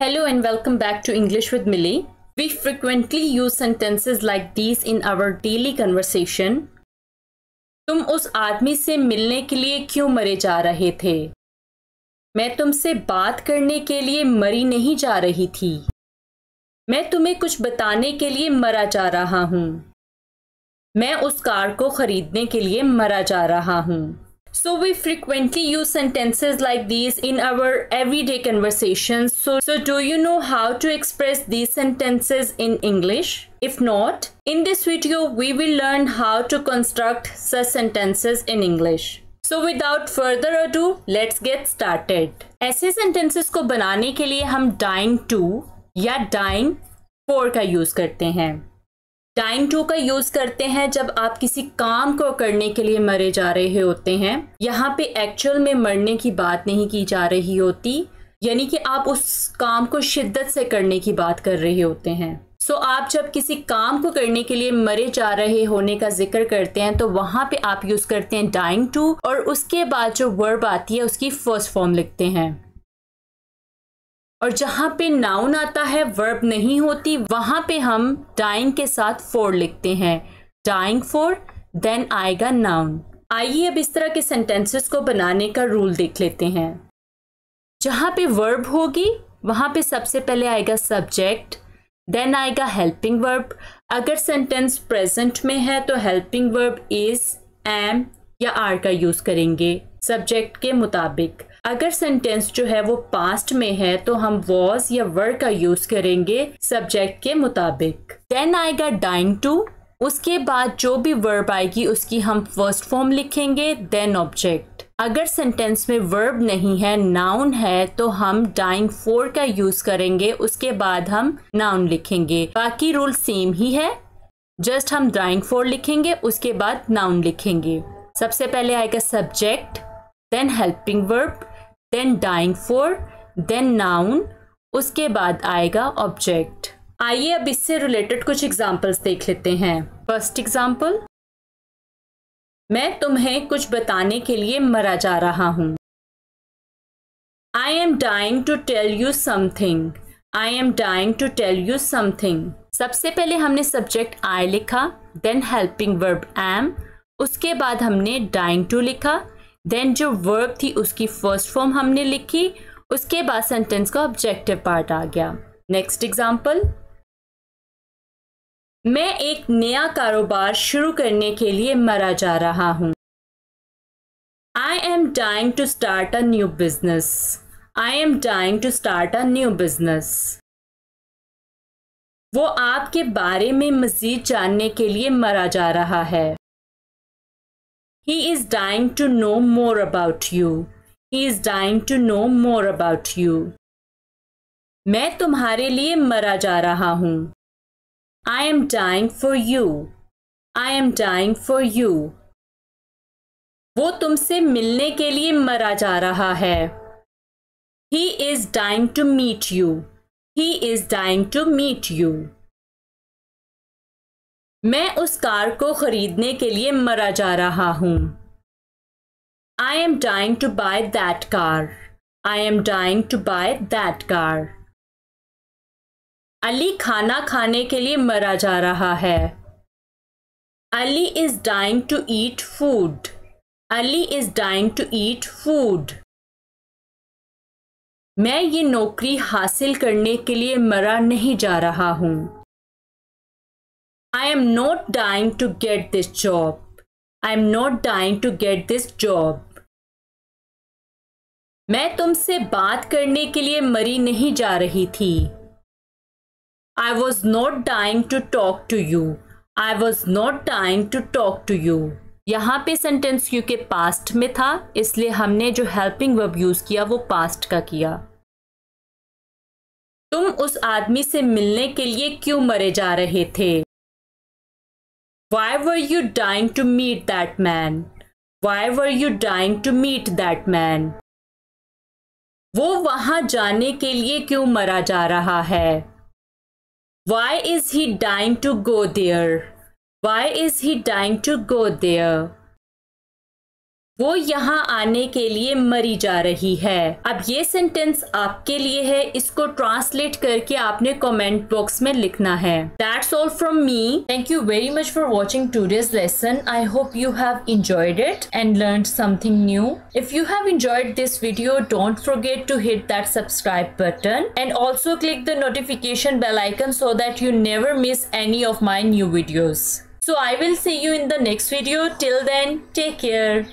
Hello and welcome back to English with Millie. We frequently use sentences like these in our daily conversation. तुम उस आदमी से मिलने के लिए क्यों मरे जा रहे थे? मैं तुमसे बात करने के लिए मरी नहीं जा रही थी। मैं तुम्हें कुछ बताने के लिए मरा जा रहा हूँ। मैं उस कार को खरीदने के लिए मरा जा रहा हूँ। So we frequently use sentences like these in our everyday conversations. So do you know how to express these sentences in English? If not, in this video we will learn how to construct such sentences in English. So without further ado, let's get started. ऐसे sentences को बनाने के लिए हम dying to या dying for का use करते हैं। डाइंग टू का यूज करते हैं जब आप किसी काम को करने के लिए मरे जा रहे होते हैं। यहाँ पे एक्चुअल में मरने की बात नहीं की जा रही होती, यानी कि आप उस काम को शिद्दत से करने की बात कर रहे होते हैं। सो आप जब किसी काम को करने के लिए मरे जा रहे होने का जिक्र करते हैं तो वहां पे आप यूज करते हैं डाइंग टू और उसके बाद जो वर्ब आती है उसकी फर्स्ट फॉर्म लिखते हैं। और जहां पे नाउन आता है वर्ब नहीं होती वहां पे हम डाइंग के साथ फोर लिखते हैं। डाइंग फोर, देन आएगा नाउन। आइए अब इस तरह के सेंटेंसेस को बनाने का रूल देख लेते हैं। जहां पे वर्ब होगी वहां पे सबसे पहले आएगा सब्जेक्ट, देन आएगा हेल्पिंग वर्ब। अगर सेंटेंस प्रेजेंट में है तो हेल्पिंग वर्ब इज, एम या आर का यूज करेंगे सब्जेक्ट के मुताबिक। अगर सेंटेंस जो है वो पास्ट में है तो हम वॉज या वर का यूज करेंगे सब्जेक्ट के मुताबिक। देन आएगा डाइंग टू, उसके बाद जो भी वर्ब आएगी उसकी हम फर्स्ट फॉर्म लिखेंगे, देन ऑब्जेक्ट। अगर सेंटेंस में वर्ब नहीं है, नाउन है, तो हम डाइंग फोर का यूज करेंगे, उसके बाद हम नाउन लिखेंगे। बाकी रूल सेम ही है, जस्ट हम डाइंग फोर लिखेंगे उसके बाद नाउन लिखेंगे। सबसे पहले आएगा subject, then helping verb, then dying for, then noun, उसके बाद आएगा ऑब्जेक्ट। आइए अब इससे रिलेटेड कुछ एग्जांपल्स देख लेते हैं। फर्स्ट एग्जांपल, मैं तुम्हें कुछ बताने के लिए मरा जा रहा हूं। I am dying to tell you something. I am dying to tell you something. सबसे पहले हमने सब्जेक्ट आई लिखा, देन हेल्पिंग वर्ब एम, उसके बाद हमने डाइंग टू लिखा, देन जो वर्ब थी उसकी फर्स्ट फॉर्म हमने लिखी, उसके बाद सेंटेंस का ऑब्जेक्टिव पार्ट आ गया। नेक्स्ट एग्जांपल, मैं एक नया कारोबार शुरू करने के लिए मरा जा रहा हूं। I am dying to start a new business. I am dying to start a new business. वो आपके बारे में मजीद जानने के लिए मरा जा रहा है। He is dying to know more about you. He is dying to know more about you. मैं तुम्हारे लिए मरा जा रहा हूं। I am dying for you. I am dying for you. वो तुमसे मिलने के लिए मरा जा रहा है। He is dying to meet you. He is dying to meet you. मैं उस कार को खरीदने के लिए मरा जा रहा हूं। I am dying to buy that car. I am dying to buy that car. Ali खाना खाने के लिए मरा जा रहा है। Ali is dying to eat food. Ali is dying to eat food. मैं ये नौकरी हासिल करने के लिए मरा नहीं जा रहा हूं। I am not dying to get this job. I am not dying to get this job. मैं तुमसे बात करने के लिए मरी नहीं जा रही थी। I was not dying to talk to you. I was not dying to talk to you. यहाँ पे सेंटेंस क्योंकि पास्ट में था इसलिए हमने जो हेल्पिंग वर्ब यूज किया वो पास्ट का किया। तुम उस आदमी से मिलने के लिए क्यों मरे जा रहे थे? Why were you dying to meet that man? Why were you dying to meet that man? वो वहां जाने के लिए क्यों मरा जा रहा है? Why is he dying to go there? Why is he dying to go there? वो यहाँ आने के लिए मरी जा रही है। अब ये सेंटेंस आपके लिए है, इसको ट्रांसलेट करके आपने कमेंट बॉक्स में लिखना है। That's all from me. Thank you very much for watching today's lesson. I hope you have enjoyed it and learned something new. If you have enjoyed this video, don't forget to hit that subscribe button and also click the notification bell icon so that you never miss any of my new videos. So I will see you in the next video. Till then, take care.